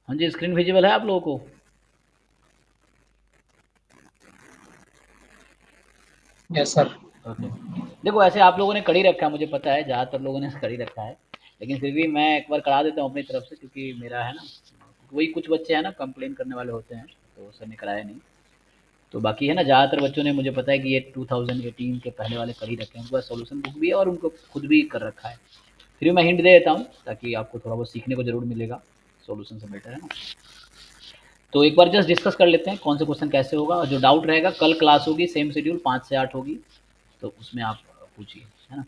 हाँ जी, screen visible है आप लोगों को? Yes sir. ओके। देखो ऐसे आप लोगों ने कर ही रखा है, मुझे पता है ज़्यादातर लोगों ने कर ही रखा है, लेकिन फिर भी मैं एक बार करा देता हूँ अपनी तरफ से, क्योंकि मेरा है ना, वही कुछ बच्चे हैं ना कंप्लेन करने वाले होते हैं, तो सर ने कराया नहीं। तो बाकी है ना, ज़्यादातर बच्चों ने, मुझे पता है कि ये 2018 के पहले वाले कर ही रखे हैं, उनके पास सॉल्यूशन बुक भी है और उनको खुद भी कर रखा है। फिर भी मैं हिंट दे देता हूँ ताकि आपको थोड़ा बहुत सीखने को ज़रूर मिलेगा, सॉल्यूशन से बेटर है ना। तो एक बार जस्ट डिस्कस कर लेते हैं कौन से क्वेश्चन कैसे होगा, और जो डाउट रहेगा कल क्लास होगी, सेम शेड्यूल 5 से 8 होगी, तो उसमें आप पूछिए, है ना।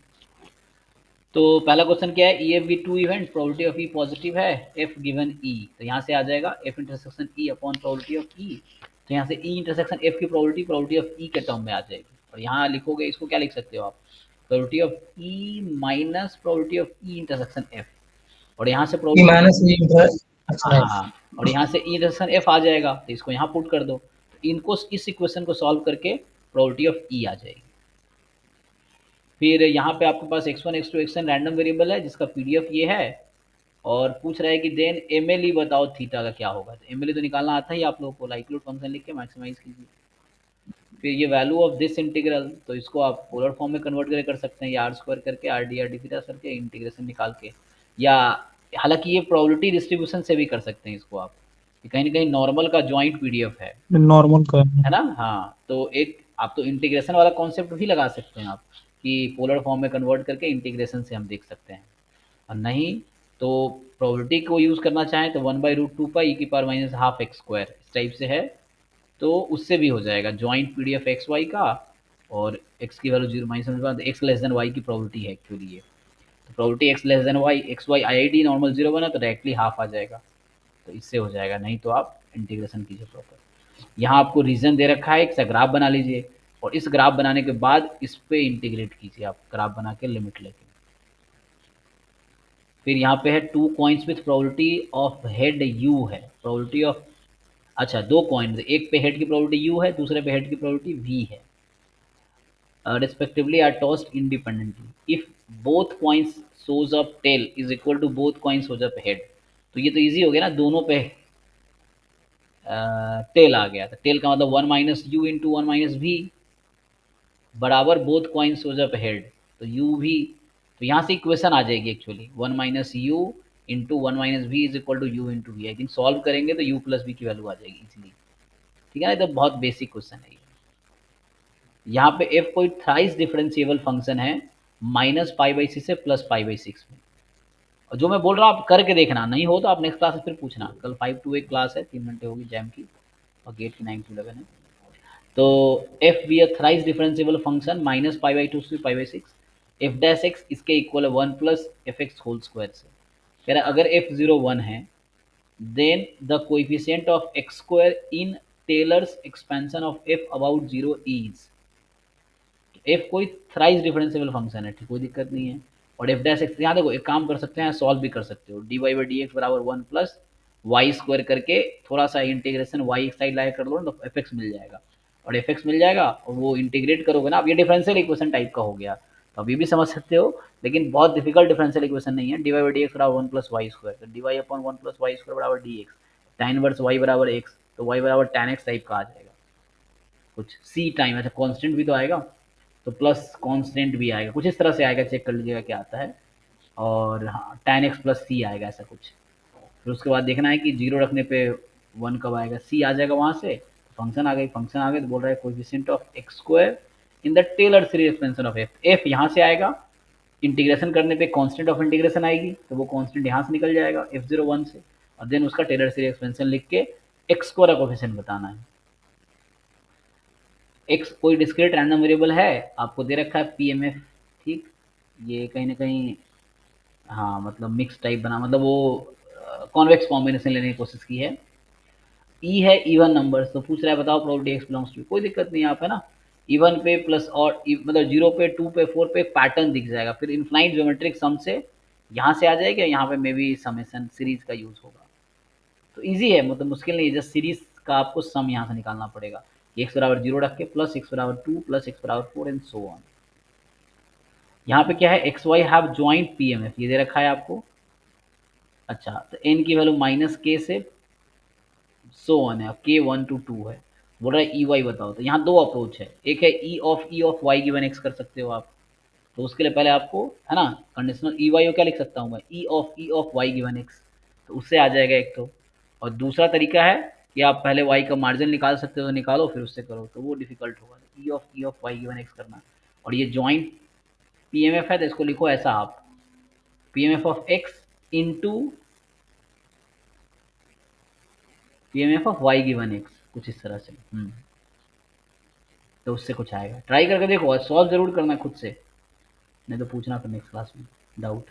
तो पहला क्वेश्चन क्या है, E F be two event, probability of E positive है, एफ गिवन ई, तो यहाँ से आ जाएगा F intersection E upon probability of E, तो यहाँ से ई इंटरसेक्शन एफ की प्रोबेबिलिटी ऑफ ई के टर्म में आ जाएगी, और यहाँ लिखोगे, इसको क्या लिख सकते हो आप, probability of E minus probability of E intersection F, और यहाँ से ई प्रोबेबिलिटी, माइनस ई इंटरेस्ट। हाँ अच्छा है। हाँ हाँ, और यहाँ से ई इंटरसेक्शन एफ आ जाएगा, तो इसको यहाँ पुट कर दो, तो इनको, इस इक्वेशन को सॉल्व करके प्रोबेबिलिटी ऑफ ई आ जाएगी। फिर यहाँ पे आपके पास x1 x2 xn random variable है जिसका पीडीएफ ये है, और पूछ रहा है कि देन एमएलई बताओ थीटा का क्या होगा, तो एमएलई तो निकालना आता ही आप लोगों को, लाइक्लीहुड फंक्शन लिख के मैक्सिमाइज कीजिए। फिर ये वैल्यू ऑफ दिस इंटीग्रल, तो इसको आप पोलर फॉर्म में कन्वर्ट करके कर सकते हैं, या आर स्क्वायर करके आर डी थीटा करके इंटीग्रेशन निकाल के, या हालांकि ये प्रोबेबिलिटी डिस्ट्रीब्यूशन से भी कर सकते हैं इसको आप, ये कहीं ना कहीं नॉर्मल का जॉइंट पीडीएफ नॉर्मल का। है ना। हाँ, तो एक आप तो इंटीग्रेशन वाला कॉन्सेप्ट भी लगा सकते हैं आप, कि पोलर फॉर्म में कन्वर्ट करके इंटीग्रेशन से हम देख सकते हैं, और नहीं तो प्रोबेबिलिटी को यूज़ करना चाहें तो 1/√2 पाई ई की power minus half x square इस टाइप से है, तो उससे भी हो जाएगा जॉइंट पीडीएफ एक्स वाई का, और एक्स की value zero minus X less than Y की प्रोबेबिलिटी है एक्चुअली ये, तो probability X less than Y, X Y I I D normal zero बना तो डायरेक्टली हाफ आ जाएगा, तो इससे हो जाएगा, नहीं तो आप इंटीग्रेशन कीजिए प्रॉपर। यहाँ आपको रीजन दे रखा है, एक सा ग्राफ बना लीजिए, और इस ग्राफ बनाने के बाद इस पे इंटीग्रेट कीजिए आप, ग्राफ बना के लिमिट लेके। फिर यहाँ पे है two coins with probability of head you है, प्रोबेबिलिटी ऑफ, अच्छा दो कॉइन, एक पे हेड की प्रोबेबिलिटी यू है, दूसरे पे हेड की प्रोबेबिलिटी वी है, respectively are tossed independently if both coins shows up tail is equal to both coins shows up head, तो ये तो इजी हो गया ना, दोनों पे टेल आ गया, तो टेल का मतलब 1 - u × 1 - v बराबर बोथ कॉइन्स हो जब हेड, तो u भी, तो यहाँ से इक्वेशन आ जाएगी actually, 1 - u × 1 - v is equal to U into V, I think solve करेंगे तो u प्लस v की वैल्यू आ जाएगी इजीली, ठीक है ना, तो बहुत बेसिक क्वेश्चन है ये। यहाँ पे f कोई थ्राइस डिफरेंशिएबल फंक्शन है, -π/6 से +π/6 में, और जो मैं बोल रहा हूँ आप करके देखना, नहीं हो तो आप नेक्स्ट क्लास में फिर पूछना, कल 5 to 1 क्लास है, 3 घंटे होगी जैम की, और गेट की 9 to 11 है। तो f be a thrice differentiable function -π/2 से π/6, एफ डैश एक्स इसके इक्वल है 1 plus f x whole square से, कह रहा है अगर एफ जीरो वन है then the coefficient of x square in Taylor's expansion of f about zero is, f कोई थ्राइस डिफरेंशिएबल फंक्शन है, ठीक, कोई दिक्कत नहीं है, और एफ डैश एक्स, यहाँ देखो एक काम कर सकते हैं, सॉल्व भी कर सकते हो, D Y by D x बराबर 1 प्लस वाई स्क्वायर करके थोड़ा सा इंटीग्रेशन वाई एक साइड लाया कर लो ना, तो एफ एक्स मिल जाएगा, और एफ एक्स मिल जाएगा, और वो इंटीग्रेट करोगे ना, अब ये डिफरेंशियल इक्वेशन टाइप का हो गया, तो अभी भी समझ सकते हो, लेकिन बहुत डिफिकल्ट डिफरेंशियल इक्वेशन नहीं है, d Y by D x बराबर 1 प्लस वाई स्क्वायर, तो d y upon 1 plus y square बराबर डी एक्स, tan वर्स वाई बराबर एक्स, तो वाई बराबर tan एक्स टाइप का आ जाएगा, कुछ सी टाइम ऐसा कांस्टेंट भी तो आएगा, तो प्लस कांस्टेंट भी आएगा, कुछ इस तरह से आएगा, चेक कर लीजिएगा क्या आता है, और हाँ tan एक्स प्लस सी आएगा ऐसा कुछ, फिर उसके बाद देखना है कि जीरो रखने पे वन कब आएगा, सी आ जाएगा वहाँ से, फंक्शन आ गई, फंक्शन आ गए तो बोल रहा है coefficient of x square in the Taylor series expansion of F, F यहाँ से आएगा, इंटीग्रेशन करने पे कांस्टेंट ऑफ इंटीग्रेशन आएगी, तो वो कांस्टेंट यहाँ से निकल जाएगा एफ जीरो वन से, और देन उसका टेलर सीरीज एक्सपेंशन लिख के एक्स स्क्वायर का कोएफिशिएंट बताना है। एक्स कोई डिस्क्रीट रैंडम वेरिएबल है, आपको दे रखा है पीएमएफ, ठीक, ये कहीं ना कहीं, हाँ मतलब मिक्स टाइप बना, मतलब वो कॉन्वेक्स कॉम्बिनेशन लेने की कोशिश की है, ई है इवन नंबर्स, तो पूछ रहा है बताओ प्रोबेबिलिटी एक्स बिलोंग्स टू, कोई दिक्कत नहीं है, आप है ना, इवन पे प्लस और मतलब जीरो पे, टू पे, फोर पे एक पैटर्न दिख जाएगा, फिर इन्फाइनाइट ज्योमेट्रिक सम से यहाँ से आ जाएगा, यहाँ पे मे बी समेशन सीरीज का यूज होगा, तो ईजी है, मतलब मुश्किल नहीं है, जस्ट सीरीज का आपको सम यहाँ से निकालना पड़ेगा, एक्स बराबर जीरो रख के प्लस एक्स बराबर टू प्लस एक्स बराबर फोर एंड सो ऑन। यहाँ पे क्या है, x why have joint PMF, ये दे रखा है आपको, अच्छा तो एन की वैल्यू -k से सो ऑन है, K1 to 2 है। बोल रहा है ई वाई बताओ। तो यहाँ दो अप्रोच है, एक है E of Y given X कर सकते हो आप। तो उसके लिए पहले आपको, है ना, कंडीशनल ई वाई को क्या लिख सकता हूँ मैं, E of Y given X, तो उससे आ जाएगा एक तो। और दूसरा तरीका है कि आप पहले वाई का मार्जिन निकाल सकते हो, तो निकालो फिर उससे करो, तो वो डिफिकल्ट होगा E of Y given X करना। और ये जॉइंट पीएमएफ है, तो इसको लिखो ऐसा आप, PMF of X into PMF of Y given X, कुछ इस तरह से। तो उससे कुछ आएगा, ट्राई करके देखो, सॉल्व जरूर करना खुद से, नहीं तो पूछना फिर नेक्स्ट क्लास में doubt.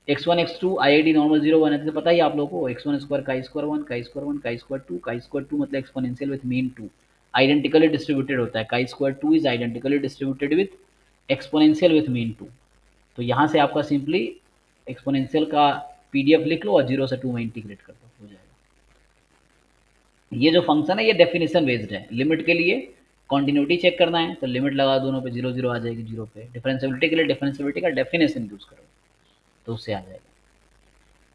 x1 x2 IID normal 0 1 है, तो पता ही आप लोगों को, x1 स्क्वायर का स्क्वायर 1 का स्क्वायर 1 का स्क्वायर 2 का स्क्वायर 2 मतलब exponential with mean 2 identically distributed होता है, का square 2 is identically distributed with exponential with mean 2। तो यहाँ से आपका सिंपली एक्सपोनेंशियल का पीडीएफ लिख लो और 0 से 2 में इंटीग्रेट कर दो, हो जाएगा। ये जो फंक्शन है ये डेफिनेशन बेस्ड है। लिमिट के लिए कॉन्टिन्यूटी चेक करना है तो लिमिट लगा दोनों पे, 0 0 आ जाएगी 0 पे। डिफरेंशियबिलिटी के लिए डिफरेंशियबिलिटी का डेफिनेशन यूज करो, तो उससे आ जाएगा।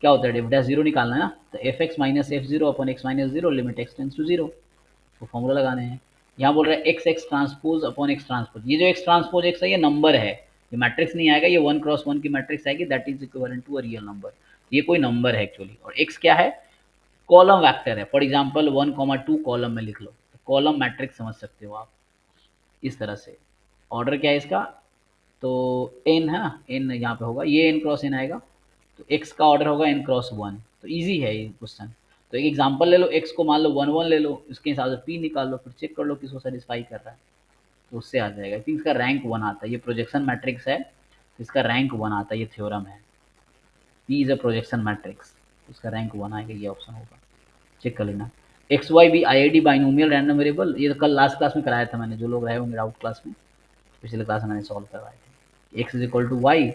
क्या होता है, डेफ जीरो निकालना है ना, तो F X minus F zero upon X minus zero limit X tends to zero, तो फॉर्मूला लगाने हैं। यहाँ बोल रहा है X X transpose upon X transpose. ये जो एक्स ट्रांसपोज एक्स है ये नंबर है, ये मैट्रिक्स नहीं आएगा, ये 1 क्रॉस 1 की मैट्रिक्स आएगी, that is equivalent to a real number. ये कोई नंबर है एक्चुअली। और एक्स क्या है, कॉलम वैक्टर है। फॉर एग्जाम्पल 1 2 कॉलम में लिख लो, कॉलम मैट्रिक्स समझ सकते हो आप इस तरह से। ऑर्डर क्या है इसका, तो एन है ना, एन यहाँ पे होगा, ये एन क्रॉस एन आएगा, तो एक्स का ऑर्डर होगा एन क्रॉस 1। तो ईजी है ये क्वेश्चन। तो एक एग्जांपल ले लो, एक्स को मान लो 1 1 ले लो, इसके हिसाब से पी निकाल लो, फिर चेक कर लो किसको सेटिस्फाई कर रहा है, तो उससे आ जाएगा। आई थिंक इसका रैंक 1 आता है, ये प्रोजेक्शन मैट्रिक्स है तो इसका रैंक 1 आता है, ये थ्योरम है, P is a projection matrix, इसका रैंक 1 आएगा, ये ऑप्शन होगा, चेक कर लेना। X Y be I I D binomial random variable, ये तो कल लास्ट क्लास में कराया था मैंने, जो लोग रहे होंगे डाउट क्लास में, पिछले क्लास में मैंने सॉल्व करवाए थे। X is equal to y,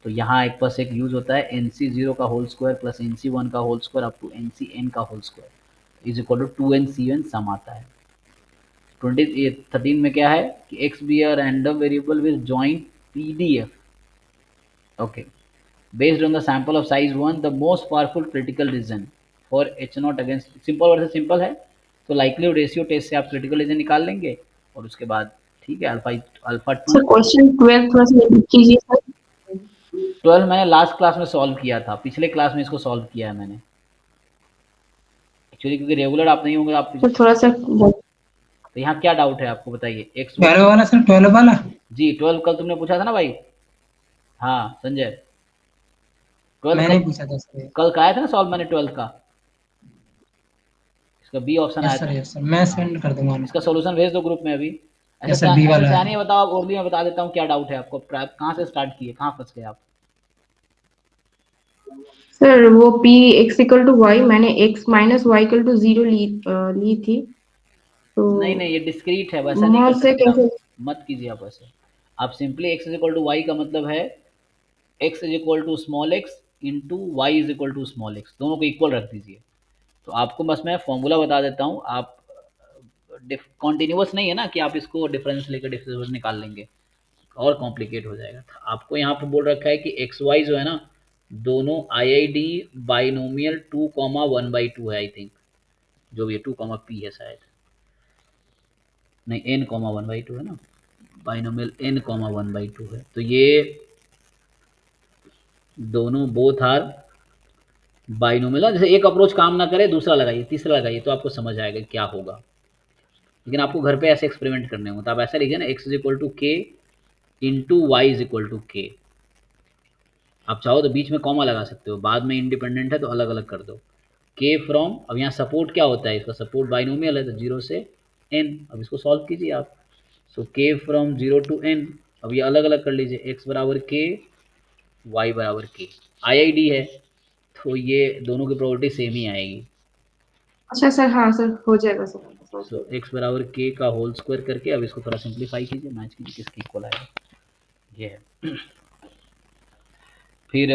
तो यहाँ एक पास एक यूज होता है एन सी जीरो का whole square plus n c one का whole square up to n c n का whole square is equal to 2n sum आता है। 13 में क्या है कि x be r random variable with joint p d f, okay, based on the sample of size 1 the most powerful critical reason for H not against, simple versus simple है, तो likelihood ratio test से आप critical reason निकाल लेंगे, और उसके बाद ठीक है alpha alpha two. Sir question 12 थोड़ा सा रिपीट कीजिए सर। 12 मैंने लास्ट क्लास में सॉल्व किया था, पिछले क्लास में इसको सॉल्व किया है मैंने एक्चुअली, क्योंकि रेगुलर आप नहीं होंगे आप। सर थोड़ा सा तो यहाँ क्या डाउट है आपको बताइए, एक्स 12 वाला सर, 12 वाला। जी 12 कल तुमने पूछा था ना भाई, हाँ संजय, 12 मैंने कल, पूछा था सर। कल का आया था ना सॉल्व मैंने 12 का, इसका बी ऑप्शन आया था। यस सर, मैं हाँ, सेंड कर दूंगा इसका उनको। सोल्यूशन भेज दो ग्रुप में अभी। यस सर, बी ऐसे वाला से है। नहीं बताओ, आप उर्दू में बता देता हूँ क्या डाउट है आपको, कहाँ से स्टार्ट किए, कहाँ फंस गए आप। सर वो p x equal to Y, मैंने x minus Y equal to 0 ली थी, तो नहीं नहीं, ये डिस्क्रीट है, वैसा नहीं कर स्मॉल से सकते आप, कैसे। मत कीजिए आप ऐसे। आप simply X is equal to Y का मतलब है X is equal to small X into Y is equal to small X, दोनों को इक्वल रख दीजिए। तो आपको बस मैं फॉर्मूला बता देता हूँ, आप कॉन्टिन्यूस नहीं है ना कि आप इसको डिफरेंस लेकर डिफरेंस निकाल लेंगे, और कॉम्प्लिकेट हो जाएगा। आपको यहाँ पर बोल रखा है कि एक्स वाई जो है ना, दोनों आई आई डी बाइनोमियल 2,1/2 है, आई थिंक जो भी है 2, p है शायद, नहीं n,1/2 है ना, बाइनोमियल n,1/2 है, तो ये दोनों बोथ आर बाइनोमियल। जैसे एक अप्रोच काम ना करे दूसरा लगाइए, तीसरा लगाइए, तो आपको समझ आएगा क्या होगा। लेकिन आपको घर पे ऐसे एक्सपेरिमेंट करने होंगे, तो आप ऐसा लिखिए ना, X is equal to K into Y is equal to K. आप चाहो तो बीच में कॉमा लगा सकते हो, बाद में इंडिपेंडेंट है तो अलग अलग कर दो। के फ्रॉम, अब यहाँ सपोर्ट क्या होता है, इसका सपोर्ट बाइनोमियल है तो 0 से n, अब इसको सॉल्व कीजिए आप। सो के फ्रॉम 0 टू n, अब ये अलग अलग कर लीजिए, एक्स बराबर के, वाई बराबर के, आई आई डी है तो ये दोनों की प्रॉपर्टी सेम ही आएगी। अच्छा सर, हाँ सर हो जाएगा सर, समझ सो गई। एक्स बराबर के का होल स्क्वायर करके अब इसको थोड़ा सिंप्लीफाई कीजिए, मैच कीजिए किसकी इक्वल आएगा, ये है। फिर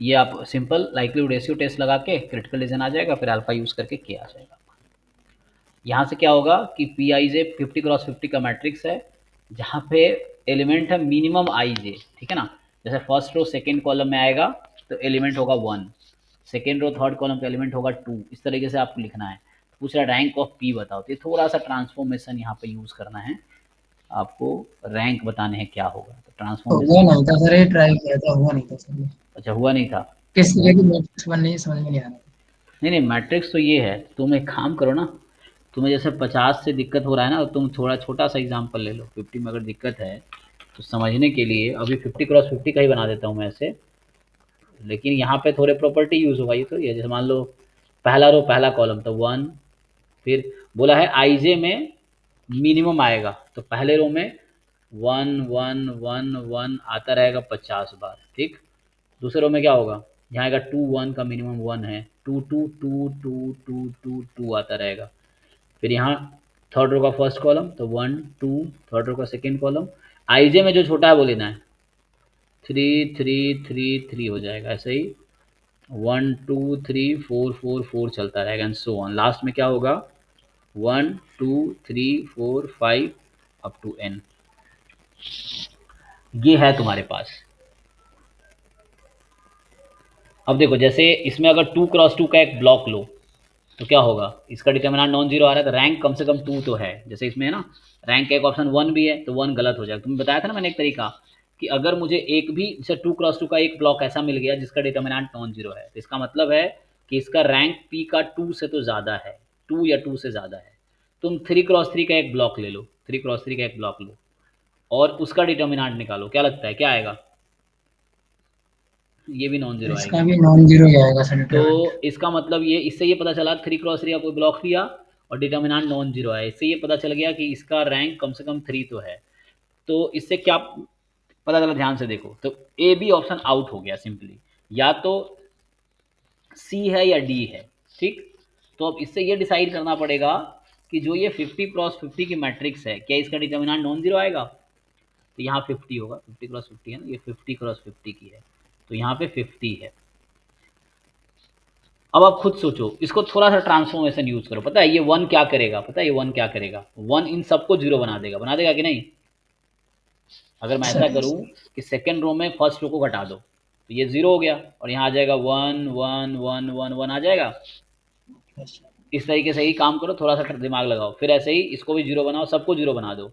ये आप सिंपल लाइक्लीहुड रेशियो टेस्ट लगा के क्रिटिकल रीजन आ जाएगा, फिर अल्फा यूज़ करके के आ जाएगा। यहाँ से क्या होगा कि पी आई जे 50 क्रॉस 50 का मैट्रिक्स है, जहाँ पे एलिमेंट है मिनिमम आई जे, ठीक है ना। जैसे फर्स्ट रो सेकेंड कॉलम में आएगा तो एलिमेंट होगा 1, सेकेंड रो थर्ड कॉलम का एलिमेंट होगा 2, इस तरीके से आपको लिखना है। पूछ रहा रैंक ऑफ पी बताओ, तो थोड़ा सा ट्रांसफॉर्मेशन यहाँ पे यूज़ करना है आपको, रैंक बताने हैं क्या होगा, तो तो ट्रांसफॉर्मेशन। हुआ नहीं था सर, ये ट्राई किया था, हुआ नहीं था सर ये। अच्छा हुआ नहीं था। किस तरह की मैट्रिक्स बननी है समझ में नहीं आ रहा। नहीं नहीं मैट्रिक्स तो ये है, तुम एक काम करो ना, तुम्हें जैसे 50 से दिक्कत हो रहा है ना, तुम थोड़ा छोटा सा एग्जाम्पल ले लो, 50 में अगर दिक्कत है तो समझने के लिए अभी 50 क्रॉस 50 का ही बना देता हूँ मैं ऐसे, लेकिन यहाँ पे थोड़े प्रॉपर्टी यूज़ होगा। ये तो ये जैसे मान लो पहला रो पहला कॉलम तो 1, फिर बोला है आईजे में मिनिमम आएगा, तो पहले रो में 1 1 1 1 आता रहेगा 50 बार, ठीक। दूसरे रो में क्या होगा, यहाँ आएगा 2 1 का मिनिमम 1 है, 2 2 2 2 2 2 2 आता रहेगा। फिर यहाँ थर्ड रो का फर्स्ट कॉलम तो 1 2, थर्ड रो का सेकेंड कॉलम, आईजे में जो छोटा है वो लेना है, 3 3 3 3 हो जाएगा, ऐसे ही 1 2 3 4 4 4 चलता रहेगा एंड सो ऑन। लास्ट में क्या होगा 1 2 3 4 5 अप टू n। ये है तुम्हारे पास। अब देखो जैसे इसमें अगर 2 क्रॉस 2 का एक ब्लॉक लो तो क्या होगा, इसका डिटर्मिनेंट नॉन जीरो आ रहा है तो रैंक कम से कम 2 तो है, जैसे इसमें है ना रैंक का एक ऑप्शन 1 भी है तो 1 गलत हो जाएगा। तुम्हें बताया था ना मैंने एक तरीका कि अगर मुझे एक भी जैसे 2 क्रॉस 2 का एक ब्लॉक ऐसा मिल गया जिसका डिटर्मिनेंट नॉन जीरो है, तो इसका मतलब है कि इसका रैंक पी का 2 से तो ज़्यादा है, 2 या 2 से ज़्यादा है। तुम 3 क्रॉस 3 का एक ब्लॉक ले लो, 3 क्रॉस 3 का एक ब्लॉक लो और उसका डिटर्मिनेंट निकालो, क्या लगता है क्या आएगा, ये भी नॉन जीरो इसका आएगा। भी नॉन जीरो ही आएगा सर तो डिटरमिनेंट। इसका मतलब ये, इससे ये पता चला 3 क्रॉस 3 का कोई ब्लॉक लिया और डिटर्मिनेंट नॉन जीरो है, इससे ये पता चल गया कि इसका रैंक कम से कम 3 तो है। तो इससे क्या पता चला, ध्यान से देखो, तो ए बी ऑप्शन आउट हो गया सिंपली, या तो सी है या डी है, ठीक। तो अब इससे ये डिसाइड करना पड़ेगा कि जो ये 50 क्रॉस 50 की मैट्रिक्स है क्या इसका डिटर्मिनेंट नॉन जीरो आएगा, तो यहाँ 50 होगा, 50 क्रॉस 50 है ना, ये 50 क्रॉस 50 की है तो यहाँ पे 50 है। अब आप खुद सोचो, इसको थोड़ा सा ट्रांसफॉर्मेशन यूज करो, पता है ये 1 क्या करेगा, पता है ये 1 क्या करेगा, 1 इन सबको जीरो बना देगा कि नहीं। अगर मैं ऐसा सर करूं कि सेकेंड रो में फर्स्ट रो को घटा दो तो ये जीरो हो गया और यहाँ आ जाएगा 1 1 1 1 1 आ जाएगा। इस तरीके से ही काम करो, थोड़ा सा दिमाग लगाओ, फिर ऐसे ही इसको भी जीरो बनाओ, सबको जीरो बना दो।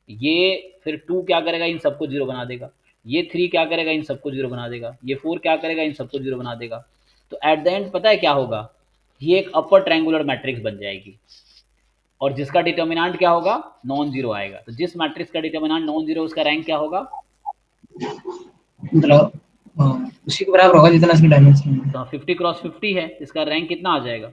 ये फिर 2 क्या करेगा, इन सबको जीरो बना देगा। ये 3 क्या करेगा, इन सबको जीरो बना देगा। ये 4 क्या करेगा, इन सबको जीरो बना देगा। तो एट द एंड पता है क्या होगा, ये एक अपर ट्रायंगुलर मैट्रिक्स बन जाएगी और जिसका डिटर्मिनेंट क्या होगा, नॉन जीरो आएगा। तो जिस मैट्रिक्स का डिटर्मिनेंट नॉन जीरो उसका रैंक क्या होगा, मतलब उसी के बराबर होगा जितना इसकी डायमेंशन है। तो 50 क्रॉस 50 है, इसका रैंक कितना आ जाएगा,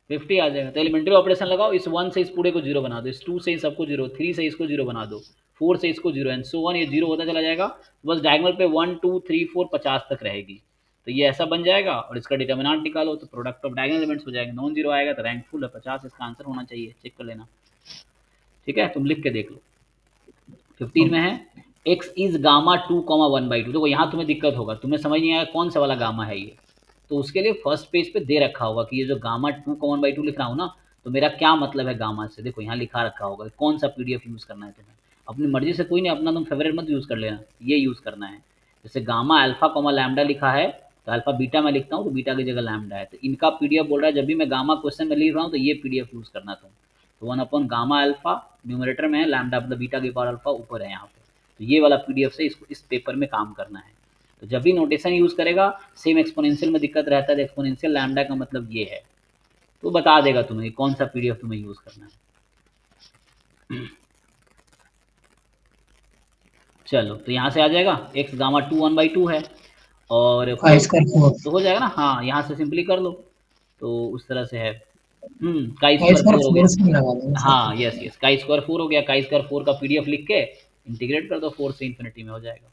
50 आ जाएगा। तो एलिमेंट्री ऑपरेशन लगाओ, इस 1 से इस पूरे को जीरो बना दो, इस 2 से इन सबको जीरो, 3 से इसको जीरो बना दो, 4 से इसको जीरो एंड सो वन, ये जीरो होता चला जाएगा। बस डायगोनल पे 1 2 3 4 50 तक रहेगी। तो ये ऐसा बन जाएगा और इसका डिटर्मिनेंट निकालो तो प्रोडक्ट ऑफ डायगोनल एलिमेंट्स हो जाएगा, नॉन जीरो आएगा तो रैंक फुल है, 50 इसका आंसर होना चाहिए, चेक कर लेना। ठीक है, तुम लिख के देख लो। 15 में है x इज गामा 2 1/2। देखो यहाँ तुम्हें दिक्कत होगा, तुम्हें समझ नहीं आया कौन सा वाला गामा है ये, तो उसके लिए फर्स्ट पेज पे दे रखा होगा कि ये जो गामा 2 1/2 लिख रहा हूँ ना, तो मेरा क्या मतलब है गामा से। देखो यहाँ लिखा रखा होगा कौन सा पीडीएफ यूज़ करना है तुम्हें, अपनी मर्जी से कोई नहीं, अपना तुम फेवरेट मत यूज़ कर लेना, ये यूज़ करना है। जैसे गामा अल्फा लैम्डा लिखा है तो अल्फा बीटा में लिखता हूँ तो बीटा की जगह लैम्डा है, तो इनका पीडीएफ बोल रहा है जब भी मैं गामा क्वेश्चन में लिख रहा हूँ तो ये पीडीएफ यूज़ करना तुम। तो 1 गामा अल्फा न्यूमरेटर में है, लैम्डा मतलब बीटा की पावर अल्फा ऊपर है यहाँ पे, तो ये वाला पीडीएफ से इसको इस पेपर में काम करना है। तो जब भी नोटेशन यूज़ करेगा, सेम एक्सपोनेंशियल में दिक्कत रहता है, एक्सपोनेंशियल लैम्डा का मतलब ये है, तो बता देगा तुम्हें कौन सा पीडीएफ तुम्हें यूज़ करना है। चलो तो यहाँ से आ जाएगा x गामा 2 1/2 है और तो हो जाएगा ना, हाँ यहाँ से सिंपली कर लो, तो उस तरह से है। काई स्क्वायर 4 हो गया, हाँ यस यस, काई स्क्वायर 4 हो गया, काई स्क्वायर 4 का पीडीएफ लिख के इंटीग्रेट कर दो, 4 से इन्फिनिटी में हो जाएगा।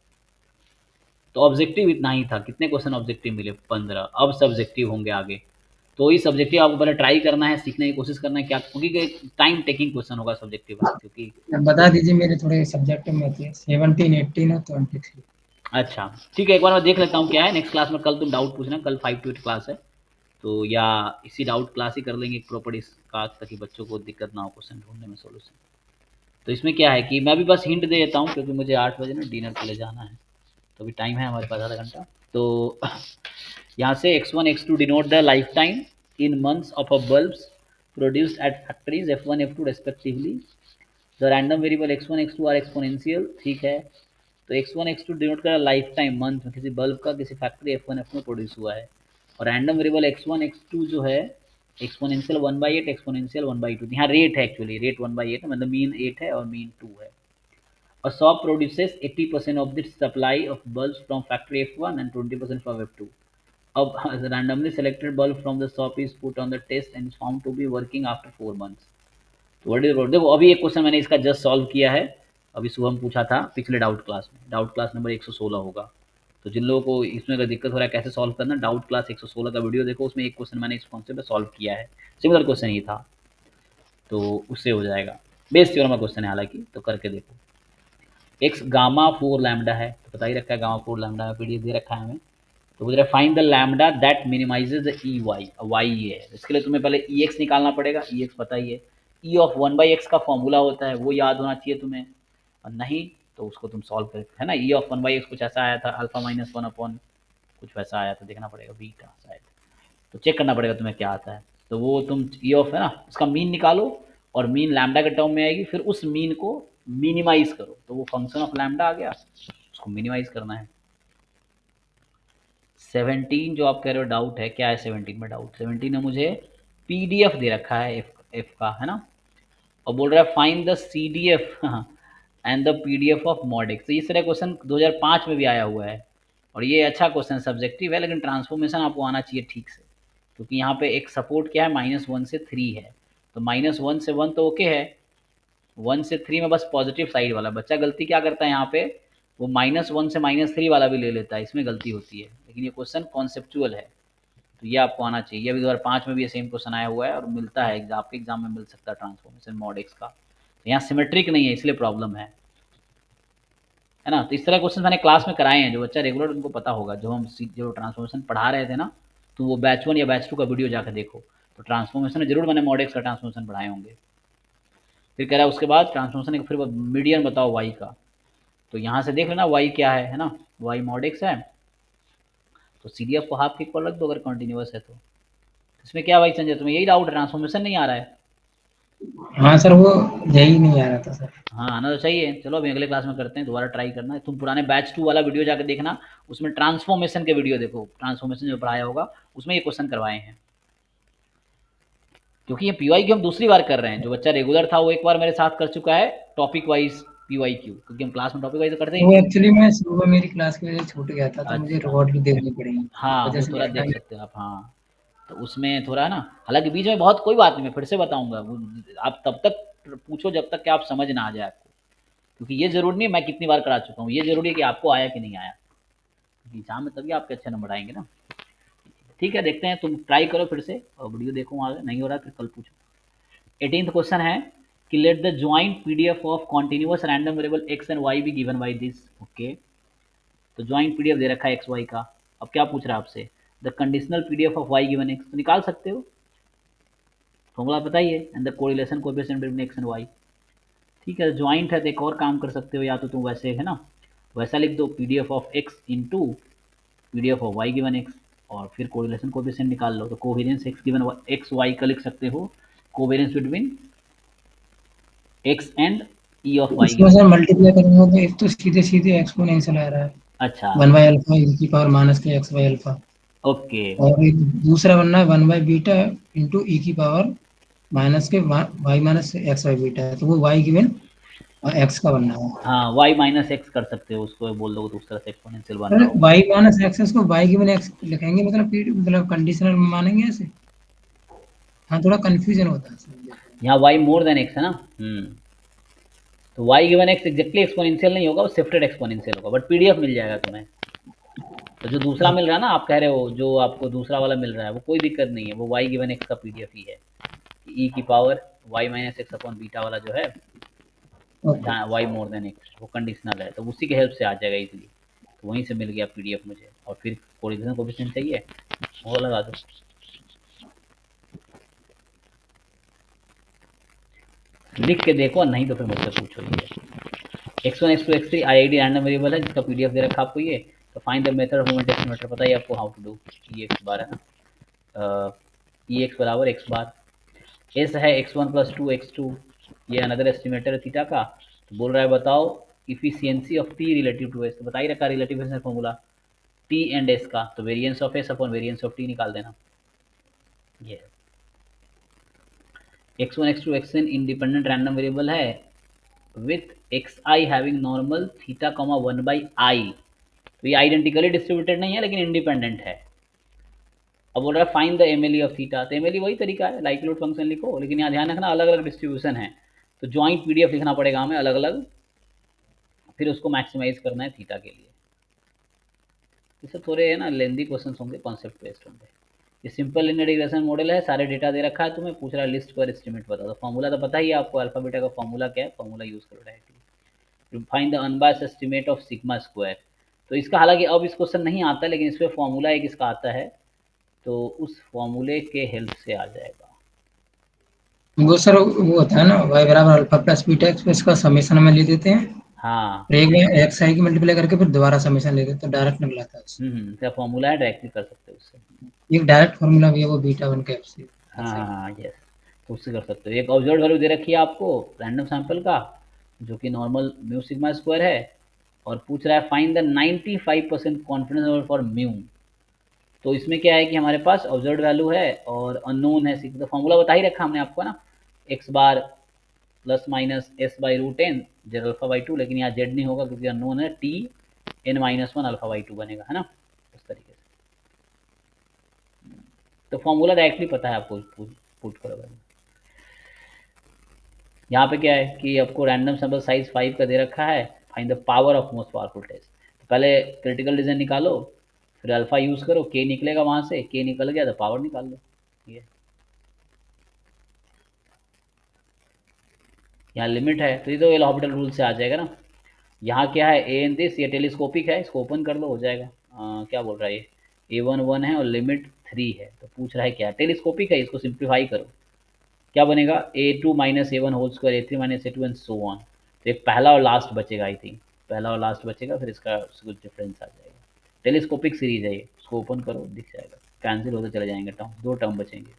तो ऑब्जेक्टिव इतना ही था, कितने क्वेश्चन ऑब्जेक्टिव मिले, 15। अब सब्जेक्टिव होंगे आगे, तो ये सब्जेक्टिव आपको पहले ट्राई करना है, सीखने की कोशिश करना है क्या, क्योंकि टाइम टेकिंग क्वेश्चन होगा सब्जेक्टिव वाला, क्योंकि बता दीजिए मेरे थोड़े सब्जेक्ट में थे 17 18 और 23। अच्छा ठीक है, एक बार मैं देख लेता हूँ क्या है नेक्स्ट क्लास में। कल तुम डाउट पूछना, कल 5 to 8 क्लास है, तो या इसी डाउट क्लास ही कर लेंगे प्रॉपर इसका, ताकि बच्चों को दिक्कत ना हो क्वेश्चन ढूंढने में सोल्यूशन। तो इसमें क्या है कि मैं भी बस हिंट दे देता हूँ, क्योंकि मुझे 8 बजे ना डिनर के लिए जाना है, तो अभी टाइम है हमारे पास आधा घंटा। तो यहाँ से x1 x2 denote the life time in months of a bulbs produced at factories F1 F2 respectively. The random variable x1 x2 are exponential, ठीक है। तो x1 x2 डिनोट कर लाइफ टाइम मंथ में किसी बल्ब का किसी factory F1 F2 में produce हुआ है, और रैंडम वेरिएबल x1 x2 जो है एक्सपोनेंशियल 1/8 एक्सपोनेंशियल 1/2, यहाँ रेट है एक्चुअली, रेट 1/8 मतलब मीन 8 है और मीन 2 है। A shop produces 80% of the supply of bulbs from factory F1 and 20% from F2. अब randomly selected bulb from the shop is put on the test and is found to be working after 4 months. तो what is, देखो अभी एक question मैंने इसका just solve किया है, अभी सुबह हम पूछा था पिछले डाउट क्लास में, डाउट क्लास नंबर 116 होगा। तो जिन लोगों को इसमें अगर दिक्कत हो रहा है कैसे सॉल्व करना, डाउट क्लास 116 का वीडियो देखो, उसमें एक क्वेश्चन मैंने इस कॉन्सेप्ट पे सॉल्व किया है, सिमिलर क्वेश्चन ही था, तो उससे हो जाएगा। बेस थ्योरम का क्वेश्चन है हालांकि, तो करके देखो। एक्स गामा 4 लैम्डा है, तो पता ही रखा है गामा 4 लैम्डा है, पीडीएफ दे रखा है हमें। तो बोल रहा है find the lambda that minimizes the E Y, Y ये है, इसके लिए तुम्हें पहले ई एक्स निकालना पड़ेगा, ई एक्स पता ही है, ई ऑफ 1/x का फॉर्मूला होता है वो याद होना चाहिए तुम्हें, और नहीं तो उसको तुम सॉल्व कर, है ना। ई ऑफ 1/x कुछ ऐसा आया था, अल्फा माइनस 1 अपॉन कुछ वैसा आया था, देखना पड़ेगा बीटा शायद, तो चेक करना पड़ेगा तुम्हें क्या आता है। तो वो तुम ई ऑफ है ना, उसका मीन निकालो, और मीन लैम्डा के टर्म में आएगी, फिर उस मीन को मिनिमाइज करो, तो वो फंक्शन ऑफ लैम्डा आ गया, उसको मिनिमाइज करना है। 17 जो आप कह रहे हो डाउट है, क्या है 17 में डाउट? 17 में मुझे पीडीएफ दे रखा है एफ का, है ना, और बोल रहा है find the CDF and the PDF of Modex. तो इस तरह क्वेश्चन 2005 में भी आया हुआ है, और ये अच्छा क्वेश्चन सब्जेक्टिव है, लेकिन ट्रांसफॉर्मेशन आपको आना चाहिए ठीक से, क्योंकि यहाँ पे एक सपोर्ट क्या है, -1 से 3 है, तो -1 से 1 तो ओके है, 1 से 3 में बस पॉजिटिव साइड वाला, बच्चा गलती क्या करता है यहाँ पे, वो -1 से -3 वाला भी ले लेता है, इसमें गलती होती है, लेकिन ये क्वेश्चन कॉन्सेप्चुअल है, तो ये आपको आना चाहिए। अभी 2005 में भी ये सेम क्वेश्चन आया हुआ है, और मिलता है आपके एग्जाम में मिल सकता है ट्रांसफॉर्मेशन मॉडेक्स का, तो यहाँ सिमेट्रिक नहीं है इसलिए प्रॉब्लम है ना। तो इस तरह क्वेश्चन मैंने क्लास में कराए हैं, जो बच्चा रेगुलर उनको पता होगा, जो हम जो ट्रांसफॉर्मेशन पढ़ा रहे थे ना, तो वो बैच 1 या बैच 2 का वीडियो जाकर देखो, तो ट्रांसफॉर्मेशन में जरूर मैंने मॉडेक्स का ट्रांसफॉर्मेशन पढ़ाए होंगे। फिर कह रहा है उसके बाद ट्रांसफॉर्मेशन फिर मीडियन बताओ वाई का, तो यहाँ से देख लेना वाई क्या है ना, वाई मॉडेक्स है, तो सीडीएफ को हाफ इक्वल रख दो अगर कंटिन्यूअस है तो। इसमें क्या भाई संजय, तुम्हें यही डाउट, ट्रांसफॉर्मेशन नहीं आ रहा है? हाँ सर, वो यही नहीं आ रहा था सर। हाँ आना तो चाहिए, चलो अभी अगले क्लास में करते हैं, दोबारा ट्राई करना है, तुम पुराने बैच 2 वाला वीडियो जाकर देखना, उसमें ट्रांसफॉर्मेशन के वीडियो देखो, ट्रांसफॉर्मेशन जो पढ़ाया होगा उसमें ये क्वेश्चन करवाए हैं, क्योंकि ये पीवाई क्यू हम दूसरी बार कर रहे हैं, जो बच्चा रेगुलर था वो एक बार मेरे साथ कर चुका है टॉपिक वाइज पीवाई क्यू, क्योंकि हम क्लास में टॉपिक वाइज करते वो हैं। एक्चुअली मैं सुबह मेरी क्लास की वजह से छूट गया था, तो मुझे अच्छा, रिकॉर्ड भी देखनी पड़ेगी, इस हाँ वजह वो से थोड़ा देखा देख नहीं। सकते हो आप, हाँ तो उसमें थोड़ा है ना, हालांकि बीच में बहुत कोई बात नहीं, मैं फिर से बताऊंगा, आप तब तक पूछो जब तक कि आप समझ ना आ जाए आपको, क्योंकि ये जरूरी नहीं मैं कितनी बार करा चुका हूँ, ये जरूरी है कि आपको आया कि नहीं आया, क्योंकि एग्जाम में तभी आपके अच्छे नंबर आएंगे ना। ठीक है, देखते हैं, तुम ट्राई करो फिर से और वीडियो देखो, आगे नहीं हो रहा फिर कल पूछो। 18th क्वेश्चन है कि let the joint PDF of continuous random variable X and Y be given by this, okay. तो ज्वाइंट पीडीएफ दे रखा है एक्स वाई का, अब क्या पूछ रहा है आपसे, the conditional PDF of Y given X, तो निकाल सकते हो, फॉर्मूला पता ही है, and the correlation coefficient between X and Y. ठीक है, ज्वाइंट है तो एक और काम कर सकते हो, या तो तुम वैसे है ना, वैसा लिख दो PDF of X into PDF of Y given X, और फिर कोरिलेशन कोएफिशिएंट निकाल लो, तो covariance X given X Y का लिख सकते हो, covariance between X and E of Y इसमें गिवन। सर मल्टीप्लाई करूंगा तो एक तो सीधे सीधे एक्सपोनेंशियल आ रहा है, अच्छा, 1/अल्फा e की पावर माइनस के x/अल्फा, ओके, और एक दूसरा बनना है 1/बीटा इंटू e की पावर माइनस के y माइनस x/बीटा है, तो वो y गिवन x का बनना है। हाँ वाई माइनस एक्स कर सकते हो, उसको बोल दो तो उस तरह से एक्सपोनेंशियल बन अरे रहा होगा। y माइनस x को y गिवन x लिखेंगे, मतलब कंडीशनल मानेंगे ऐसे। हाँ, थोड़ा कंफ्यूजन होता है सर। यहाँ वाई मोर देन एक्स है ना, तो Y given X exactly exponential नहीं होगा, वो शिफ्टेड एक्सपोनेंशियल होगा, बट पीडीएफ मिल जाएगा तुम्हें। तो जो दूसरा मिल रहा है ना, आप कह रहे हो जो आपको दूसरा वाला मिल रहा है, वो कोई दिक्कत नहीं है, वो वाई गिवन एक्स का पीडीएफ ही है, ई की power Y minus X upon beta वाला जो है, ओके। जहाँ वाई मोर देन एक्स वो कंडीशनल है, तो उसी के हेल्प से आ जाएगा इजीली, तो वहीं से मिल गया पीडीएफ मुझे, और फिर कोरिलेशन कोएफिशिएंट चाहिए वो लगा दो। लिख के देखो, नहीं तो फिर मुझसे पूछो। ये x1 x2 x3 IID random variable है जिसका पीडीएफ दे रखा आपको ये, तो find the method of momentation method पता ही आपको हाउ टू डू, ये एक बार है ना, ई एक्स बराबर एक्स बार, एस है x1 प्लस 2x2, ये अनदर एस्टिमेटर है थीटा का। तो बोल रहा है बताओ efficiency of t relative to s, तो बता ही रखा relative formula t and s का, तो variance of s upon variance of t निकाल देना। ये x1 x2 xn independent random variable है with xi having normal theta comma 1/i, तो ये आइडेंटिकली डिस्ट्रीब्यूटेड नहीं है लेकिन इंडिपेंडेंट है। अब बोल रहा है find the MLE of theta, तो एमएलई वही तरीका है, लाइक्लीहुड फंक्शन लिखो, लेकिन यहाँ ध्यान रखना अलग अलग डिस्ट्रीब्यूशन है, तो ज्वाइंट पीडीएफ लिखना पड़ेगा हमें अलग अलग, फिर उसको मैक्सिमाइज करना है थीटा के लिए। इससे थोड़े है ना लेंदी क्वेश्चन होंगे, कॉन्सेप्ट बेस्ड होंगे। ये सिंपल लिनियर रिग्रेशन मॉडल है, सारे डेटा दे रखा है तुम्हें, पूछ रहा है लिस्ट पर एस्टिमेट बता दो। फॉर्मूला तो पता ही है आपको, अल्फा बीटा का फॉर्मूला क्या है, फॉर्मूला यूज करो directly. Find the unbiased estimate of sigma square, तो इसका हालांकि अब इस क्वेश्चन नहीं आता लेकिन इस पर फॉर्मूला एक इसका आता है, तो उस फॉर्मूले के हेल्प से आ जाएगा। वो सर वो होता है ना y बराबर अल्फा प्लस बीटा एक्स, इसका समेशन में ले देते हैं, हाँ फिर एक में एक्स आई की मल्टीप्लाई करके फिर दोबारा समेशन ले देते हैं, तो डायरेक्ट निकल आता है उससे। क्या फॉर्मूला है, डायरेक्टली कर सकते हो उससे। एक डायरेक्ट फार्मूला भी है वो बीटा 1 का एफ से। हाँ यस, तो उससे कर सकते हो। एक ऑब्जर्व वैल्यू दे रखी है आपको रैंडम सैंपल का, जो कि नॉर्मल म्यू सिग्मा स्क्वायर है, और पूछ रहा है find the 95% confidence interval for mu. तो इसमें क्या है कि हमारे पास ऑब्जर्व वैल्यू है और अननोन है, तो फॉर्मूला बता ही रखा हमने आपको ना, X bar plus minus S by root N Z alpha by two, लेकिन यहाँ जेड नहीं होगा क्योंकि अननोन है, T N minus one alpha by two बनेगा, है ना, उस तरीके से। तो फॉर्मूला डायरेक्टली पता है आपको, पुट करो। यहाँ पे क्या है कि आपको रैंडम सैंपल साइज 5 का दे रखा है, find the power of most powerful test. तो पहले क्रिटिकल डिवीजन निकालो, फिर अल्फा यूज़ करो, के निकलेगा वहाँ से, के निकल गया तो पावर निकाल लो। ये यहाँ लिमिट है, तो ये तो एल हॉस्पिटल रूल से आ जाएगा ना। यहाँ क्या है ए एन दिस, ये टेलीस्कोपिक है, इसको ओपन कर लो हो जाएगा। क्या बोल रहा है ये A1 1 है और लिमिट 3 है, तो पूछ रहा है क्या टेलीस्कोपिक है, इसको सिंप्लीफाई करो, क्या बनेगा A2 minus A1 whole square A3 minus A2 and so on. तो एक पहला और लास्ट बचेगा, आई थिंक पहला और लास्ट बचेगा, फिर इसका कुछ डिफरेंस आ जाएगा। टेलीस्कोपिक सीरीज है ये, उसको ओपन करो दिख जाएगा, कैंसिल होते चले जाएंगे टर्म, 2 टर्म बचेंगे।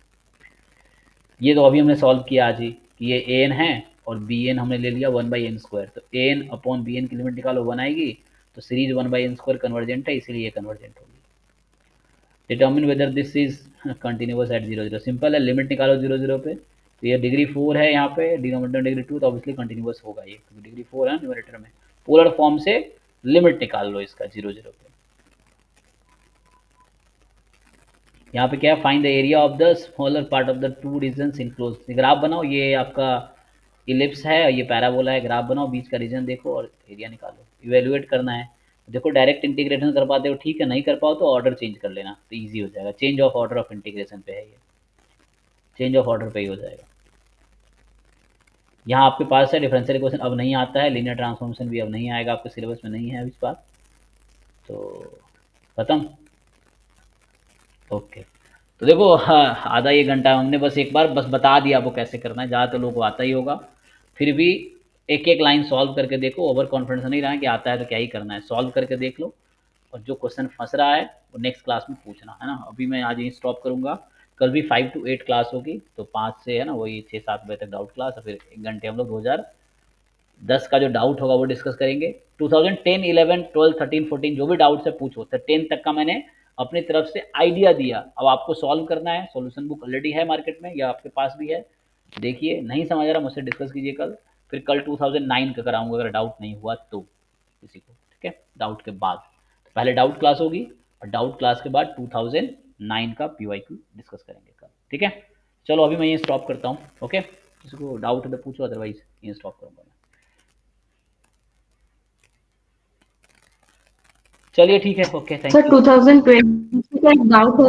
ये तो अभी हमने सॉल्व किया आज ही कि ये ए एन है और बी एन हमने ले लिया 1/n², तो A N upon B N की लिमिट निकालो 1 आएगी, तो सीरीज 1/n² कन्वर्जेंट है, इसीलिए ये कन्वर्जेंट होगी। Determine whether this is continuous at 0 0, simple है, लिमिट निकालो 0 0 पे, तो ये डिग्री 4 है यहाँ पे, डिनोमिनेटर डिग्री 2, तो ऑब्वियसली कंटिन्यूअस होगा ये, क्योंकि डिग्री 4 है न्यूमरेटर में। पोलर फॉर्म से लिमिट निकाल लो इसका 0 0 पे। यहाँ पे क्या है, find the area of the smaller part of the two reasons enclose. Graph बनाओ, ये आपका इलिप्स है, ये पैराबोला है, ग्राफ बनाओ, बीच का रीजन देखो और एरिया निकालो। इवेल्युएट करना है, देखो डायरेक्ट इंटीग्रेशन कर पाते हो ठीक है, नहीं कर पाओ तो ऑर्डर चेंज कर लेना, तो ईजी हो जाएगा। Change of order of integration पे है ये, चेंज ऑफ ऑर्डर पे ही हो जाएगा। यहाँ आपके पास है डिफरेंशियल इक्वेशन अब नहीं आता है, लीनियर ट्रांसफॉर्मेशन भी अब नहीं आएगा, आपके सिलेबस में नहीं है इस बार, तो खत्म। ओके, तो देखो हाँ, आधा 1 घंटा हमने बस एक बार बस बता दिया आपको कैसे करना है, ज़्यादातर लोगों को आता ही होगा, फिर भी एक एक लाइन सॉल्व करके देखो, ओवर कॉन्फिडेंस नहीं रहा कि आता है तो क्या ही करना है, सॉल्व करके देख लो, और जो क्वेश्चन फंस रहा है वो नेक्स्ट क्लास में पूछना, है ना। अभी मैं आज यहीं स्टॉप करूँगा, कल भी 5 to 8 क्लास होगी, तो 5 से है ना वही 6-7 बजे तक डाउट क्लास, और फिर 1 घंटे हम लोग 2010 का जो डाउट होगा वो डिस्कस करेंगे। 2010, 11, 12, 13, 14 जो भी डाउट है पूछो, तो 10 तक का मैंने अपनी तरफ से आइडिया दिया, अब आपको सॉल्व करना है। सॉल्यूशन बुक ऑलरेडी है मार्केट में या आपके पास भी है, देखिए, नहीं समझ आ रहा मुझसे डिस्कस कीजिए कल, फिर कल 2009 का कराऊंगा अगर डाउट नहीं हुआ तो किसी को, ठीक है, डाउट के बाद। तो पहले डाउट क्लास होगी और डाउट क्लास के बाद 2009 का PYQ डिस्कस करेंगे कल, ठीक है। चलो अभी मैं ये स्टॉप करता हूँ, ओके, किसी को डाउट है तो पूछो, अदरवाइज ये स्टॉप करूँगा मैं। चलिए ठीक है, ओके, थैंक सर यू। 2020 का एक डाउट